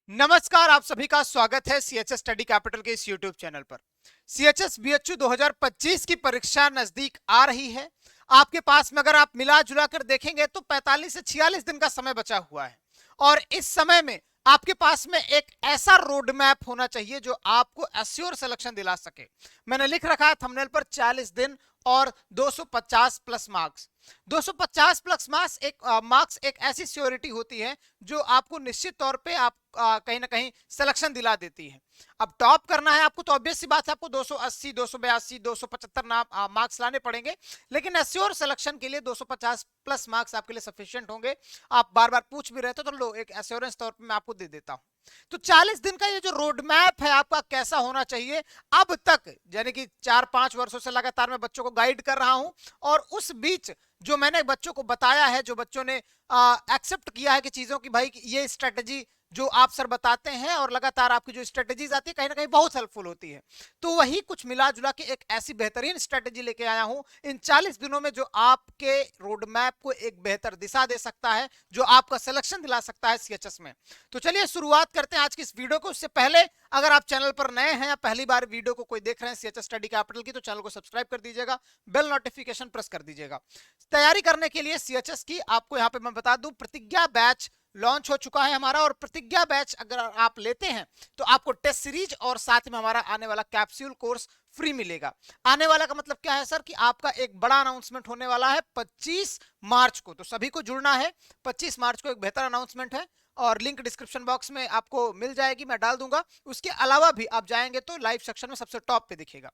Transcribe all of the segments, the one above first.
नमस्कार, आप सभी का स्वागत है सीएचएस स्टडी कैपिटल के इस यूट्यूब चैनल पर। सीएचएस बीएचयू 2025 की परीक्षा नजदीक आ रही है। आपके पास में अगर आप मिला जुला कर देखेंगे तो 45 से 46 दिन का समय बचा हुआ है और इस समय में आपके पास में एक ऐसा रोड मैप होना चाहिए जो आपको एश्योर सिलेक्शन दिला सके। मैंने लिख रखा है थंबनेल पर 40 दिन और 250 प्लस मार्क्स। 250 प्लस मार्क्स एक ऐसी श्योरिटी होती है जो आपको निश्चित तौर पे आप कहीं ना कहीं सिलेक्शन दिला देती है। अब टॉप करना है आपको तो ऑब्वियस सी बात है, आपको 280, 282, 275 मार्क्स लाने पड़ेंगे, लेकिन एश्योर सिलेक्शन के लिए 250 प्लस मार्क्स आपके लिए सफिशिएंट होंगे। आप बार बार पूछ भी रहे थे तो लो एक एश्योरेंस तौर पे मैं आपको दे देता हूं। तो 40 दिन का ये जो रोड मैप है आपका कैसा होना चाहिए, अब तक यानी कि 4-5 वर्षों से लगातार मैं बच्चों को गाइड कर रहा हूं और उस बीच जो मैंने बच्चों को बताया है, जो बच्चों ने एक्सेप्ट किया है कि चीजों की भाई ये स्ट्रेटजी जो आप सर बताते हैं और लगातार आपकी जो स्ट्रेटजीज आती है कहीं ना कहीं बहुत हेल्पफुल होती है, तो वही कुछ मिला जुला के एक ऐसी बेहतरीन स्ट्रेटजी लेके आया हूं इन 40 दिनों में जो आपके रोड मैप को एक बेहतर दिशा दे सकता है, जो आपका सिलेक्शन दिला सकता है सीएचएस में। तो चलिए शुरुआत करते हैं आज की इस वीडियो को। उससे पहले अगर आप चैनल पर नए हैं या पहली बार वीडियो को कोई देख रहे हैं सीएचएस स्टडी कैपिटल की, तो चैनल को सब्सक्राइब कर दीजिएगा, बेल नोटिफिकेशन प्रेस कर दीजिएगा। तैयारी करने के लिए सीएचएस की आपको यहां पे मैं बता दूं, प्रतिज्ञा बैच लॉन्च हो चुका है हमारा, और प्रतिज्ञा बैच अगर आप लेते हैं तो आपको टेस्ट सीरीज और साथ में हमारा आने वाला कैप्सूल कोर्स फ्री मिलेगा। आने वाला का मतलब क्या है सर, कि आपका एक बड़ा अनाउंसमेंट होने वाला है 25 मार्च को, तो सभी को जुड़ना है। 25 मार्च को एक बेहतर अनाउंसमेंट है और लिंक डिस्क्रिप्शन बॉक्स में आपको मिल जाएगी, मैं डाल दूंगा। उसके अलावा भी आप जाएंगे तो लाइव सेक्शन में सबसे टॉप पे दिखेगा।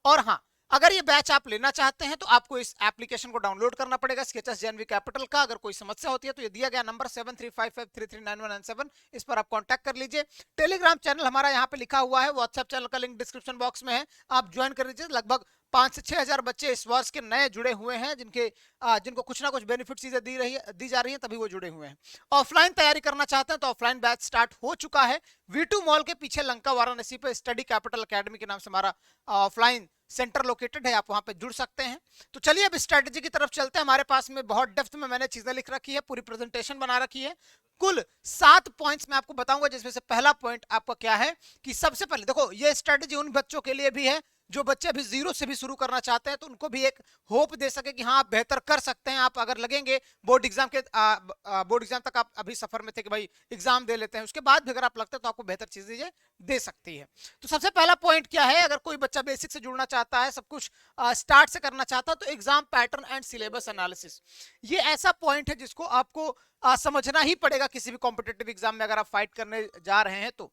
और हाँ, अगर ये बैच आप लेना चाहते हैं तो आपको इस एप्लीकेशन को डाउनलोड करना पड़ेगा सीएचएस जेएनवी कैपिटल का। अगर कोई समस्या होती है तो ये दिया गया नंबर 7355339197, इस पर आप कांटेक्ट कर लीजिए। टेलीग्राम चैनल हमारा यहाँ पे लिखा हुआ है, व्हाट्सएप चैनल का लिंक डिस्क्रिप्शन बॉक्स में है, आप ज्वाइन कर लीजिए। लगभग 5 से 6 हजार बच्चे इस वर्ष के नए जुड़े हुए हैं, जिनको कुछ ना कुछ बेनिफिट चीजें दी जा रही है, तभी वो जुड़े हुए हैं। ऑफलाइन तैयारी करना चाहते हैं तो ऑफलाइन बैच स्टार्ट हो चुका है। V2 मॉल के पीछे लंका वाराणसी पे स्टडी कैपिटल अकेडमी के नाम से हमारा ऑफलाइन सेंटर लोकेटेड है, आप वहां पे जुड़ सकते हैं। तो चलिए अब स्ट्रेटजी की तरफ चलते हैं। हमारे पास में बहुत डेप्थ में मैंने चीजें लिख रखी है, पूरी प्रेजेंटेशन बना रखी है। कुल 7 पॉइंट्स मैं आपको बताऊंगा, जिसमें से पहला पॉइंट आपका क्या है कि सबसे पहले देखो, ये स्ट्रेटजी उन बच्चों के लिए भी है जो बच्चे अभी जीरो से भी शुरू करना चाहते हैं, तो उनको भी एक होप दे सके कि हाँ आप बेहतर कर सकते हैं। आप अगर लगेंगे बोर्ड एग्जाम तक आप अभी सफर में थे कि भाई एग्जाम दे लेते हैं, उसके बाद भी अगर आप लगते हैं तो आपको बेहतर चीजें दे सकती है। तो सबसे पहला पॉइंट क्या है, अगर कोई बच्चा बेसिक से जुड़ना चाहता है, सब कुछ स्टार्ट से करना चाहता है, तो exam pattern and syllabus analysis ये ऐसा पॉइंट है जिसको आपको समझना ही पड़ेगा किसी भी कॉम्पिटेटिव एग्जाम में अगर आप फाइट करने जा रहे हैं तो।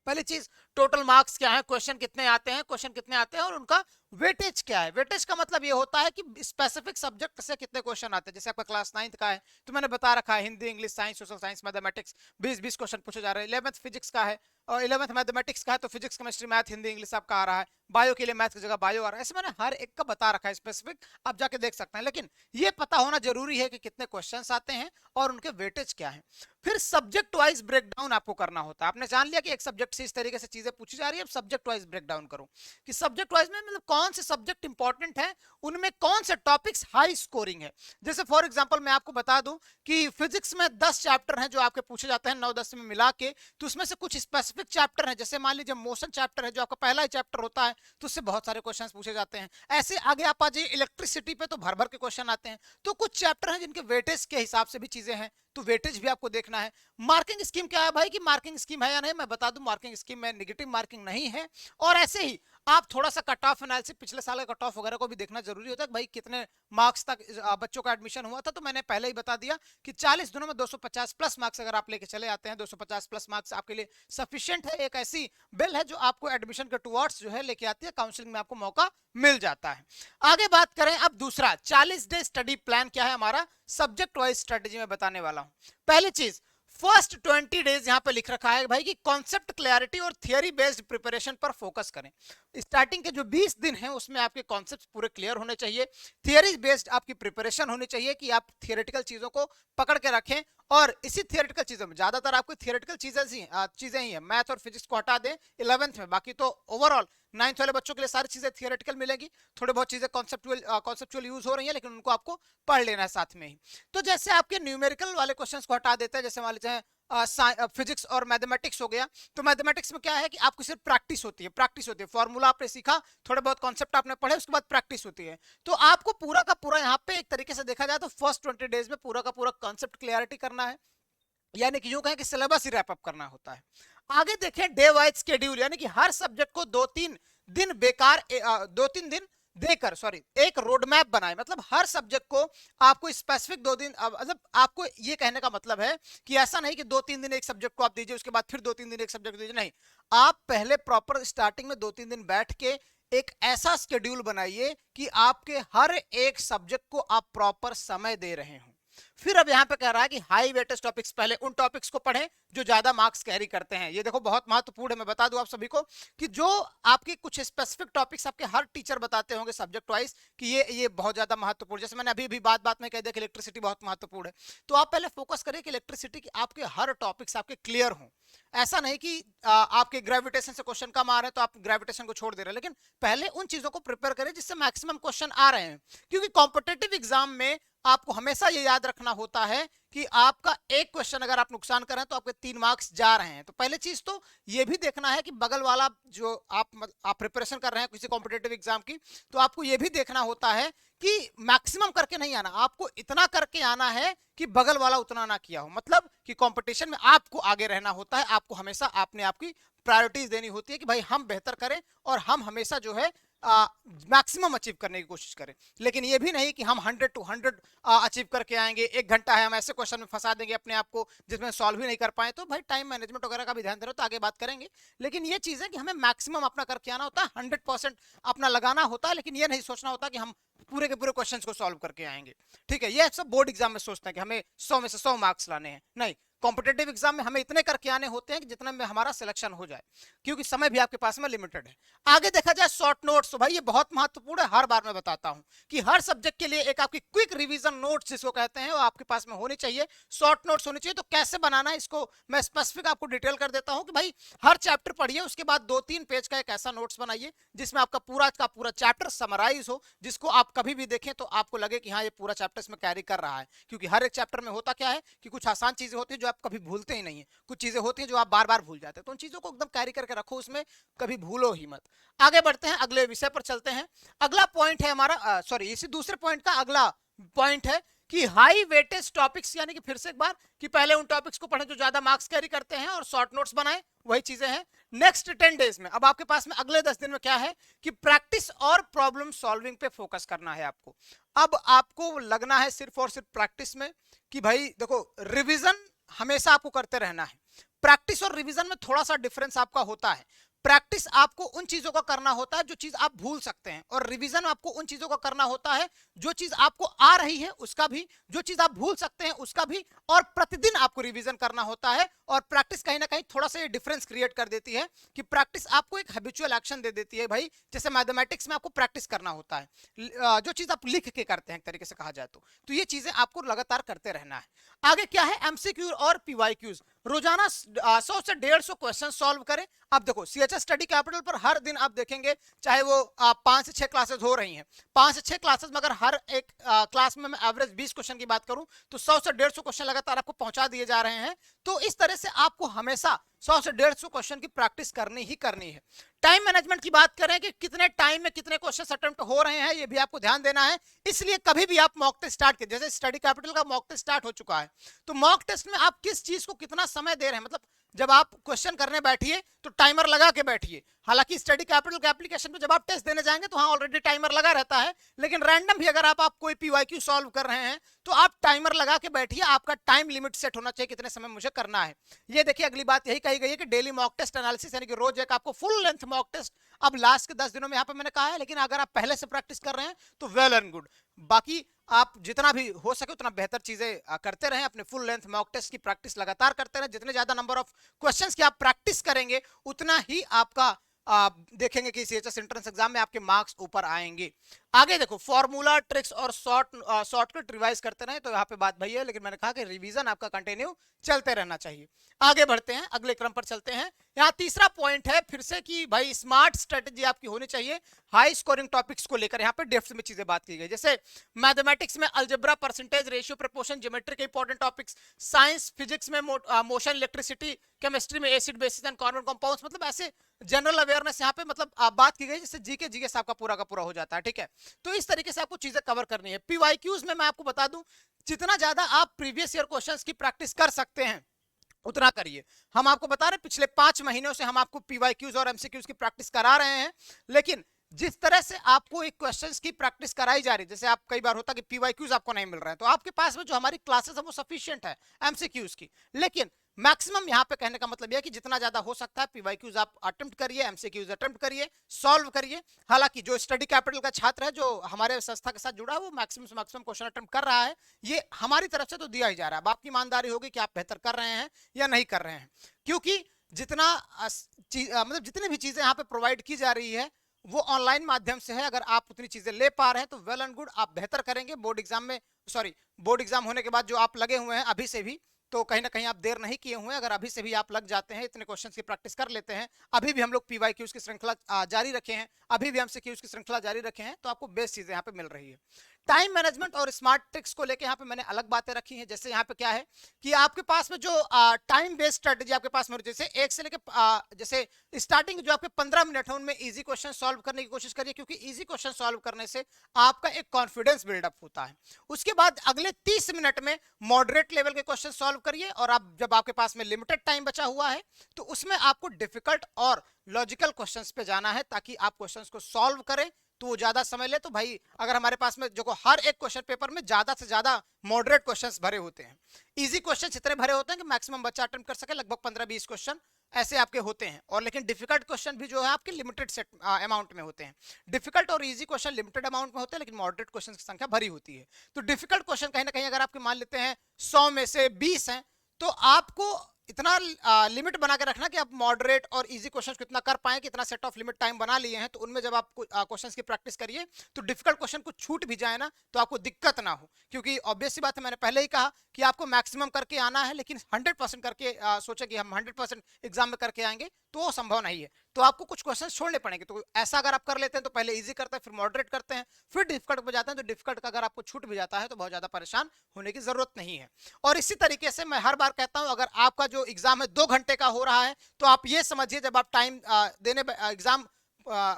पहली चीज, टोटल मार्क्स क्या है, क्वेश्चन कितने आते हैं और उनका वेटेज क्या है। वेटेज का मतलब ये होता है कि स्पेसिफिक सब्जेक्ट से कितने क्वेश्चन आते हैं। जैसे आपका क्लास 9th का है तो मैंने बता रखा है Hindi, English, science, social science, mathematics 20-20 question पूछे जा रहे हैं। 11th फिजिक्स का है और 11th मैथमेटिक्स का है तो physics, chemistry, math, Hindi, English आपका आ रहा है। बायो के लिए मैथ की जगह बायो आ रहा है। ऐसे मैंने हर एक का बता रखा है स्पेसिफिक, आप जाके देख सकते हैं। लेकिन ये पता होना जरूरी है कि कितने क्वेश्चंस आते हैं और उनके वेटेज क्या है। फिर सब्जेक्ट वाइज ब्रेकडाउन आपको करना होता है। आपने जान लिया कि एक सब्जेक्ट से इस तरीके से चीजें पूछी जा रही है, अब सब्जेक्ट वाइज ब्रेकडाउन करो कि सब्जेक्ट वाइज में मतलब कौन से सब्जेक्ट इंपॉर्टेंट है, उनमें कौन से टॉपिक्स हाई स्कोरिंग है। जैसे फॉर एग्जांपल मैं आपको बता दूं कि फिजिक्स में 10 चैप्टर हैं जो आपके पूछे जाते हैं 9-10 में मिला के, तो उसमें से कुछ स्पेसिफिक चैप्टर हैं, जैसे मान लीजिए मोशन चैप्टर है जो आपका पहला ही चैप्टर होता है, तो उससे बहुत सारे क्वेश्चंस पूछे जाते हैं। ऐसे आगे आप आ जाइए इलेक्ट्रिसिटी पे, तो भर भर के क्वेश्चन आते हैं। तो कुछ चैप्टर हैं जिनके वेटेज के हिसाब से भी चीजें हैं, तो वेटेज भी आपको देखना है। मार्किंग स्कीम क्या है भाई, कि मार्किंग स्कीम है या नहीं, मैं बता दूं मार्किंग स्कीम में नेगेटिव मार्किंग नहीं है। और ऐसे ही आप थोड़ा सा कट ऑफ एनालिसिस, पिछले साल का कट ऑफ वगैरह को भी देखना जरूरी होता है कि भाई कितने मार्क्स तक बच्चों का एडमिशन हुआ था। तो मैंने पहले ही बता दिया कि 40 दिनों में 250 प्लस मार्क्स अगर आप लेके चले आते हैं, 250 प्लस मार्क्स आपके लिए सफिशिएंट है। एक ऐसी बिल है जो आपको एडमिशन के टुवर्ड्स जो है लेके आती है, काउंसलिंग में आपको मौका मिल जाता है। आगे बात करें अब दूसरा 40 डे स्टडी प्लान क्या है हमारा, सब्जेक्ट वाइज स्ट्रेटेजी में बताने वाला हूं। पहली चीज, फर्स्ट 20 डेज यहां पे लिख रखा है भाई कि कॉन्सेप्ट क्लैरिटी और थियरी बेस्ड प्रिपरेशन पर फोकस करें। स्टार्टिंग के जो 20 दिन हैं उसमें आपके कॉन्सेप्ट पूरे क्लियर होने चाहिए, थियरी बेस्ड आपकी प्रिपरेशन होनी चाहिए कि आप थियोरेटिकल चीजों को पकड़ के रखें। और इसी थियोरेटिकल चीजों में ज्यादातर आपको थियोरेटिकल चीजें ही है, मैथ और फिजिक्स को हटा दें 11th में, बाकी तो ओवरऑल 9th वाले बच्चों के लिए सारी चीजें थियोरेटिकल मिलेगी, थोड़ी बहुत चीजें कॉन्सेप्चुअल यूज हो रही है, लेकिन उनको आपको पढ़ लेना है साथ में ही। तो जैसे आपके न्यूमेरिकल वाले क्वेश्चंस को हटा देते हैं, जैसे मान लीजिए फिजिक्स और मैथमेटिक्स हो गया, तो मैथमेटिक्स में क्या है कि आपको सिर्फ प्रैक्टिस होती है, फॉर्मूला आपने सीखा, थोड़े बहुत कॉन्सेप्ट आपने पढ़े, उसके बाद प्रैक्टिस होती है। तो आपको पूरा का पूरा यहाँ पे एक तरीके से देखा जाए तो फर्स्ट 20 डेज में पूरा का पूरा कॉन्सेप्ट क्लियरिटी करना है, यानी कि यूं कहें कि सिलेबस ही रैप अप करना होता है। आगे देखें डे वाइज शेड्यूल, यानी कि हर सब्जेक्ट को 2-3 दिन बेकार 2-3 दिन देकर एक रोड मैप बनाए, मतलब हर सब्जेक्ट को आपको स्पेसिफिक 2 दिन, मतलब आपको ये कहने का मतलब है कि ऐसा नहीं कि 2-3 दिन एक सब्जेक्ट को आप दीजिए, उसके बाद फिर 2-3 दिन एक सब्जेक्ट दीजिए, नहीं, आप पहले प्रॉपर स्टार्टिंग में 2-3 दिन बैठ के एक ऐसा शेड्यूल बनाइए कि आपके हर एक सब्जेक्ट को आप प्रॉपर समय दे रहे हो। फिर अब यहां पे कह रहा है कि हाई वेटेज टॉपिक्स, पहले उन टॉपिक्स को पढ़ें जो ज्यादा मार्क्स कैरी करते हैं। ये देखो बहुत महत्वपूर्ण है, मैं बता दूं आप सभी को कि जो आपके कुछ स्पेसिफिक टॉपिक्स आपके हर टीचर बताते होंगे सब्जेक्ट वाइज कि ये बहुत ज्यादा महत्वपूर्ण, जैसे मैंने अभी भी बात में कह दिया कि इलेक्ट्रिसिटी बहुत महत्वपूर्ण है, तो आप पहले फोकस करिए कि इलेक्ट्रिसिटी की आपके हर टॉपिक्स आपके क्लियर हों। ऐसा नहीं कि आपके ग्रेविटेशन से क्वेश्चन कम आ रहे हैं तो आप ग्रेविटेशन को छोड़ दे रहे हैं, लेकिन पहले उन चीजों को प्रिपेयर करें जिससे मैक्सिमम क्वेश्चन आ रहे हैं, क्योंकि कॉम्पिटिटिव एग्जाम में आपको हमेशा ये याद रखना होता है कि आपका एक क्वेश्चन अगर आप नुकसान करें तो आपके 3 मार्क्स जा रहे हैं। तो पहले चीज तो ये भी देखना है कि बगल वाला जो आप प्रिपरेशन कर रहे हैं किसी कॉम्पिटिटिव एग्जाम की, तो आपको ये भी देखना होता है कि मैक्सिमम करके नहीं आना, आपको इतना करके आना है कि बगल वाला उतना ना किया हो, मतलब कि कंपटीशन में आपको आगे रहना होता है, आपको हमेशा अपने आप की प्रायोरिटीज देनी होती है कि भाई हम बेहतर करें और हम हमेशा जो है मैक्सिमम अचीव करने की कोशिश करें। लेकिन ये भी नहीं कि हम 100 to 100 अचीव करके आएंगे, 1 घंटा है हम ऐसे क्वेश्चन में फंसा देंगे अपने आप को जिसमें सॉल्व ही नहीं कर पाए, तो भाई टाइम मैनेजमेंट वगैरह का भी ध्यान दे रहे हो तो आगे बात करेंगे। लेकिन ये चीज है कि हमें मैक्सिमम अपना करके आना होता है, 100% अपना लगाना होता है, लेकिन ये नहीं सोचना होता कि हम पूरे के पूरे क्वेश्चंस को सॉल्व करके आएंगे। ठीक है, ये सब बोर्ड एग्जाम में सोचते हैं कि हमें 100 में से 100 मार्क्स लाने हैं, नहीं, कॉम्पिटेटिव एग्जाम में हमें इतने करके आने होते हैं कि जितने में हमारा सिलेक्शन हो जाए, क्योंकि समय भी आपके पास में लिमिटेड है। आगे देखा जाए शॉर्ट नोट्स, तो भाई ये बहुत महत्वपूर्ण है, हर बार मैं बताता हूं कि हर सब्जेक्ट के लिए एक आपकी क्विक रिवीजन नोट्स जिसको कहते हैं वो आपके पास में होनी चाहिए, शॉर्ट नोट्स होनी चाहिए। तो कैसे बनाना है इसको मैं स्पेसिफिक आपको डिटेल कर देता हूं कि भाई हर चैप्टर पढ़िए, उसके बाद 2-3 पेज का एक ऐसा नोट्स बनाइए जिसमें आपका पूरा का पूरा चैप्टर समराइज हो, जिसको आप कभी भी देखें तो आपको लगे कि हाँ ये पूरा चैप्टर इसमें कैरी कर रहा है। क्योंकि हर एक चैप्टर में होता क्या है कि कुछ आसान चीजें होती है जो आप कभी भूलते ही नहीं है, कुछ चीजें होती हैं जो आप बार बार भूल जाते हैं, तो उन चीजों को एकदम कैरी करके रखो, उसमें कभी भूलो ही मत। आगे बढ़ते हैं, अगले विषय पर चलते हैं। अगला पॉइंट है हमारा, इसी दूसरे पॉइंट का अगला पॉइंट है कि हाई वेटेज टॉपिक्स, यानी कि फिर से एक बार कि पहले उन टॉपिक्स को पढ़ें जो ज्यादा मार्क्स कैरी करते हैं और शॉर्ट नोट्स बनाएं, वही चीजें हैं। नेक्स्ट 10 डेज में, अब आपके पास में अगले 10 दिन में क्या है कि प्रैक्टिस और प्रॉब्लम सॉल्विंग पे फोकस करना है आपको। अब आपको लगना है सिर्फ और सिर्फ प्रैक्टिस में कि भाई देखो रिविजन हमेशा आपको करते रहना है, प्रैक्टिस और रिवीजन में थोड़ा सा डिफरेंस आपका होता है। प्रैक्टिस आपको उन चीजों का करना होता है जो चीज आप भूल सकते हैं, और रिवीजन आपको उन चीजों का करना होता है जो चीज आपको आ रही है उसका भी, जो चीज आप भूल सकते हैं उसका भी, और प्रतिदिन आपको रिवीजन करना होता है। और प्रैक्टिस कहीं ना कहीं थोड़ा सा ये डिफरेंस क्रिएट कर देती है कि प्रैक्टिस आपको एक हैबिचुअल एक्शन दे देती है। भाई जैसे मैथमेटिक्स में आपको प्रैक्टिस करना होता है, जो चीज आप लिख के करते हैं एक तरीके से कहा जाए तो ये चीजें आपको लगातार करते रहना है। आगे क्या है, एमसीक्यू और पीवाईक्यूज, रोजाना 100 से 150 क्वेश्चन सॉल्व करें। अब देखो सीएचएस स्टडी कैपिटल पर हर दिन आप देखेंगे, चाहे वो 5 से 6 क्लासेस हो रही हैं, 5 से 6 क्लासेस में अगर हर एक क्लास में मैं एवरेज 20 क्वेश्चन की बात करूं तो 100 से 150 क्वेश्चन लगातार आपको पहुंचा दिए जा रहे हैं। तो इस तरह से आपको हमेशा 100 से 150 क्वेश्चन की प्रैक्टिस करनी ही करनी है। टाइम मैनेजमेंट की बात करें कि कितने टाइम में कितने क्वेश्चन अटेम्प्ट हो रहे हैं, ये भी आपको ध्यान देना है। इसलिए कभी भी आप मॉक टेस्ट स्टार्ट कीजिए, जैसे स्टडी कैपिटल का मॉक टेस्ट स्टार्ट हो चुका है, तो मॉक टेस्ट में आप किस चीज को कितना समय दे रहे हैं, मतलब जब आप क्वेश्चन करने बैठिए तो टाइमर लगा के बैठिए। हालांकि स्टडी कैपिटल के एप्लीकेशन पे जब आप टेस्ट देने जाएंगे तो हाँ ऑलरेडी टाइमर लगा रहता है, लेकिन रैंडम भी अगर आप कोई पीवाईक्यू सॉल्व कर रहे हैं तो आप टाइमर लगा के बैठिए, आपका टाइम लिमिट सेट होना चाहिए कितने समय मुझे करना है। ये देखिए अगली बात यही कही गई है कि डेली मॉक टेस्ट एनालिसिस, यानी कि रोज एक आपको फुल लेंथ मॉक टेस्ट, अब लास्ट के 10 दिनों में यहाँ पे मैंने कहा है, लेकिन अगर आप पहले से प्रैक्टिस कर रहे हैं तो वेल एंड गुड। बाकी आप जितना भी हो सके उतना बेहतर चीजें करते रहें, अपने फुल लेंथ मॉक टेस्ट की प्रैक्टिस लगातार करते रहें। जितने ज्यादा नंबर ऑफ क्वेश्चंस की आप प्रैक्टिस करेंगे उतना ही आपका देखेंगे कि सीएचएस एंट्रेंस एग्जाम में आपके मार्क्स ऊपर आएंगे। आगे देखो फॉर्मूला ट्रिक्स और शॉर्टकट रिवाइज करते रहे, तो यहाँ पे बात भई है, लेकिन मैंने कहा कि रिवीजन आपका कंटिन्यू चलते रहना चाहिए। आगे बढ़ते हैं, अगले क्रम पर चलते हैं। यहाँ तीसरा पॉइंट है फिर से कि भाई स्मार्ट स्ट्रेटेजी आपकी होनी चाहिए हाई स्कोरिंग टॉपिक्स को लेकर। यहाँ पे डेप्थ में चीजें बात की गई, जैसे मैथमेटिक्स में algebra, percentage, ratio, proportion, geometry के इंपॉर्टेंट टॉपिक्स, साइंस फिजिक्स में मोशन, इलेक्ट्रिसिटी, केमिस्ट्री में acid basis and carbon compounds, मतलब ऐसे जनरल अवेयरनेस यहाँ पे मतलब बात की गई, जैसे जीके जीके आपका पूरा का पूरा हो जाता है, ठीक है। तो इस तरीके से आपको चीजें कवर करनी है। पीवाईक्यूज में मैं आपको बता दूं, जितना ज्यादा आप प्रीवियस ईयर क्वेश्चंस की प्रैक्टिस कर सकते हैं उतना करिए। हम आपको बता रहे हैं पिछले 5 महीनों से हम आपको पीवाईक्यूज और एमसीक्यूज की प्रैक्टिस करा रहे हैं, लेकिन जिस तरह से आपको एक क्वेश्चंस की प्रैक्टिस कराई जा रही है, जैसे आप कई बार होता है कि पीवाईक्यूज आपको नहीं मिल रहे हैं, तो आपके पास में जो हमारी क्लासेस है वो सफिशिएंट है एमसीक्यूज की, लेकिन मैक्सिमम यहां पे कहने का मतलब यह है कि जितना ज्यादा हो सकता है पीवाईक्यूज आप अटेम्प्ट करिए, एमसीक्यूज अटेम्प्ट करिए, सॉल्व करिए। हालांकि जो स्टडी कैपिटल का छात्र है जो हमारे संस्था के साथ जुड़ा है वो मैक्सिमम से मैक्सिमम क्वेश्चन अटेम्प्ट कर रहा है, ये हमारी तरफ से तो दिया ही जा रहा है। अब आपकी ईमानदारी होगी कि आप बेहतर कर रहे हैं या नहीं कर रहे हैं, क्योंकि जितना मतलब जितनी भी चीजें यहाँ पे प्रोवाइड की जा रही है वो ऑनलाइन माध्यम से है। अगर आप उतनी चीजें ले पा रहे हैं तो वेल एंड गुड, आप बेहतर करेंगे। बोर्ड एग्जाम में बोर्ड एग्जाम होने के बाद जो आप लगे हुए हैं अभी से भी, तो कहीं ना कहीं आप देर नहीं किए हुए हैं। अगर अभी से भी आप लग जाते हैं, इतने क्वेश्चंस की प्रैक्टिस कर लेते हैं, अभी भी हम लोग पीवाईक्यूज की श्रृंखला जारी रखे हैं, अभी भी एमसीक्यूज की श्रृंखला जारी रखे हैं, तो आपको बेस्ट चीजें यहाँ पे मिल रही है। टाइम मैनेजमेंट और स्मार्ट ट्रिक्स को लेकर यहाँ पे मैंने अलग बातें रखी हैं। जैसे यहाँ पे क्या है कि आपके पास में जो टाइम बेस्ड स्ट्रेटेजी आपके पास में, जैसे एक से लेकर जैसे स्टार्टिंग जो आपके 15 मिनट है उनमें इजी क्वेश्चन सॉल्व करने की कोशिश करिए, क्योंकि इजी क्वेश्चन सॉल्व करने से आपका एक कॉन्फिडेंस बिल्डअप होता है। उसके बाद अगले 30 मिनट में मॉडरेट लेवल के क्वेश्चन सॉल्व करिए, और आप जब आपके पास में लिमिटेड टाइम बचा हुआ है तो उसमें आपको डिफिकल्ट और लॉजिकल क्वेश्चंस पे जाना है, ताकि आप क्वेश्चंस को सॉल्व करें तो वो ज्यादा समय ले। तो भाई अगर हमारे पास में जो हर एक क्वेश्चन पेपर में ज्यादा से ज्यादा मॉडरेट क्वेश्चंस भरे होते हैं, इजी क्वेश्चंस इतने भरे होते हैं कि मैक्सिमम बच्चा अटेम्प्ट कर सके, लगभग 15-20 क्वेश्चन ऐसे आपके होते हैं। और लेकिन डिफिकल्ट क्वेश्चन भी जो है आपके लिमिटेड सेट अमाउंट में होते हैं। डिफिकल्ट और इजी क्वेश्चन लिमिटेड अमाउंट में होते हैं, लेकिन मॉडरेट क्वेश्चन की संख्या भरी होती है। तो डिफिकल्ट क्वेश्चन कहीं ना कहीं अगर आपके मान लेते हैं 100 में से 20 हैं, तो आपको इतना लिमिट बना के रखना कि आप मॉडरेट और इजी क्वेश्चंस कितना कर पाए, कि इतना सेट ऑफ लिमिट टाइम बना लिए हैं, तो उनमें जब आप क्वेश्चंस की प्रैक्टिस करिए तो डिफिकल्ट क्वेश्चन कुछ छूट भी जाए ना तो आपको दिक्कत ना हो। क्योंकि ऑब्वियस सी बात है, मैंने पहले ही कहा कि आपको मैक्सिमम करके आना है, लेकिन 100% करके सोचे कि हम 100% एग्जाम में करके आएंगे तो वो संभव नहीं है। तो आपको कुछ क्वेश्चन छोड़ने पड़ेंगे। तो ऐसा अगर आप कर लेते हैं तो पहले इजी करते हैं, फिर मॉडरेट करते हैं, फिर डिफिकल्ट पे जाते हैं, तो डिफिकल्ट का अगर आपको छूट भी जाता है तो बहुत ज्यादा परेशान होने की जरूरत नहीं है। और इसी तरीके से मैं हर बार कहता हूं, अगर आपका जो एग्जाम है 2 घंटे का हो रहा है, तो आप ये समझिए जब आप टाइम देने एग्जाम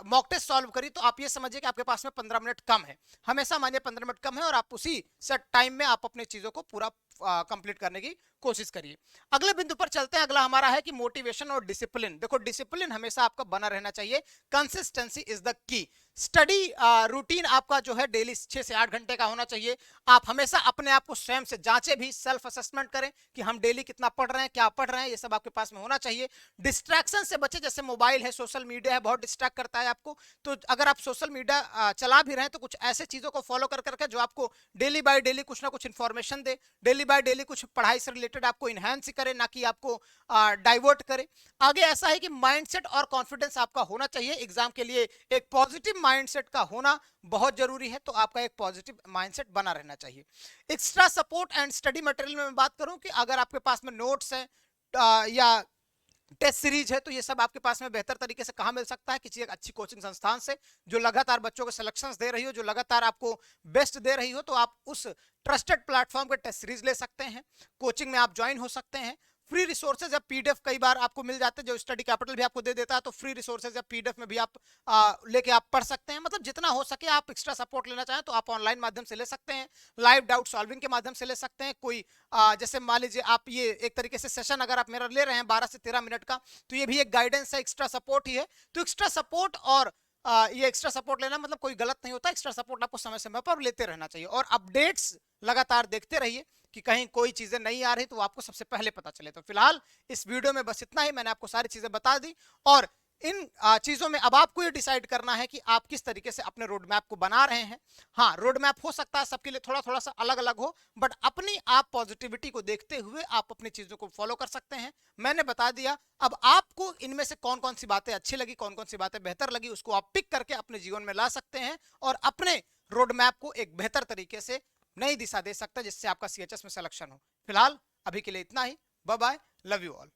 मॉक टेस्ट सॉल्व करिए तो आप ये समझिए कि आपके पास में 15 मिनट कम है। हमेशा मानिए 15 मिनट कम है, और आप उसी सेट टाइम में आप अपनी चीजों को पूरा कंप्लीट करने की कोशिश करिए। अगले बिंदु पर चलते हैं। अगला हमारा है कि मोटिवेशन और डिसिप्लिन। देखो, डिसिप्लिन हमेशा आपका बना रहना चाहिए, consistency is the key. Study routine आपका जो है डेली 6 से 8 घंटे का होना चाहिए। आप हमेशा अपने आप को स्वयं से जांचें भी, सेल्फ असेसमेंट करें कि हम डेली कितना पढ़ रहे हैं, क्या पढ़ रहे हैं, ये सब आपके पास में होना चाहिए। डिस्ट्रैक्शन से बचे, जैसे मोबाइल है, सोशल मीडिया है, बहुत डिस्ट्रैक्ट करता है आपको। तो अगर आप सोशल मीडिया चला भी रहे हैं तो कुछ ऐसे चीजों को फॉलो कर करके जो आपको डेली बाय डेली कुछ ना कुछ information they, daily by daily कुछ पढ़ाई से रिलेटेड आपको इनहैंस करे, ना कि आपको डाइवर्ट करे। आगे ऐसा है कि माइंडसेट और कॉन्फिडेंस आपका होना चाहिए। एग्जाम के लिए एक पॉजिटिव माइंडसेट का होना बहुत जरूरी है, तो आपका एक पॉजिटिव माइंडसेट बना रहना चाहिए। Extra support and study material में मैं बात करूं कि अगर आपके पास में नोट्स हैं या टेस्ट सीरीज है, तो ये सब आपके पास में बेहतर तरीके से कहां मिल सकता है, किसी एक अच्छी कोचिंग संस्थान से जो लगातार बच्चों को सिलेक्शंस दे रही हो, जो लगातार आपको बेस्ट दे रही हो। तो आप उस ट्रस्टेड प्लेटफॉर्म के टेस्ट सीरीज ले सकते हैं, कोचिंग में आप ज्वाइन हो सकते हैं। फ्री रिसोर्सेज या पीडीएफ कई बार आपको मिल जाते हैं, जो स्टडी कैपिटल भी आपको दे देता है, तो फ्री रिसोर्सेज या पीडीएफ में भी आप लेके आप पढ़ सकते हैं। मतलब जितना हो सके आप एक्स्ट्रा सपोर्ट लेना चाहें तो आप ऑनलाइन माध्यम से ले सकते हैं, लाइव डाउट सॉल्विंग के माध्यम से ले सकते हैं। कोई जैसे मान लीजिए आप ये एक तरीके से सेशन अगर आप मेरा ले रहे हैं 12 से 13 मिनट का, तो ये भी एक गाइडेंस है, एक्स्ट्रा सपोर्ट ही है। तो एक्स्ट्रा सपोर्ट और ये एक्स्ट्रा सपोर्ट लेना मतलब कोई गलत नहीं होता। एक्स्ट्रा सपोर्ट आपको समय समय पर लेते रहना चाहिए, और अपडेट्स लगातार देखते रहिए कि कहीं कोई चीजें नहीं आ रही तो आपको सबसे पहले पता चले। तो फिलहाल इस वीडियो में बस इतना ही, मैंने आपको सारी चीजें बता दी, और इन चीजों में अब आपको ये डिसाइड करना है कि आप किस तरीके से अपने रोड मैप को बना रहे हैं। हाँ, रोड मैप हो सकता है सबके लिए थोड़ा थोड़ा सा अलग अलग हो, बट अपनी आप पॉजिटिविटी को देखते हुए आप अपनी चीजों को फॉलो कर सकते हैं। मैंने बता दिया, अब आपको इनमें से कौन कौन सी बातें अच्छी लगी, कौन कौन सी बातें बेहतर लगी, उसको आप पिक करके अपने जीवन में ला सकते हैं, और अपने रोड मैप को एक बेहतर तरीके से नई दिशा दे सकते हैं, जिससे आपका सीएचएस में सिलेक्शन हो। फिलहाल अभी के लिए इतना ही। Bye bye, love you all.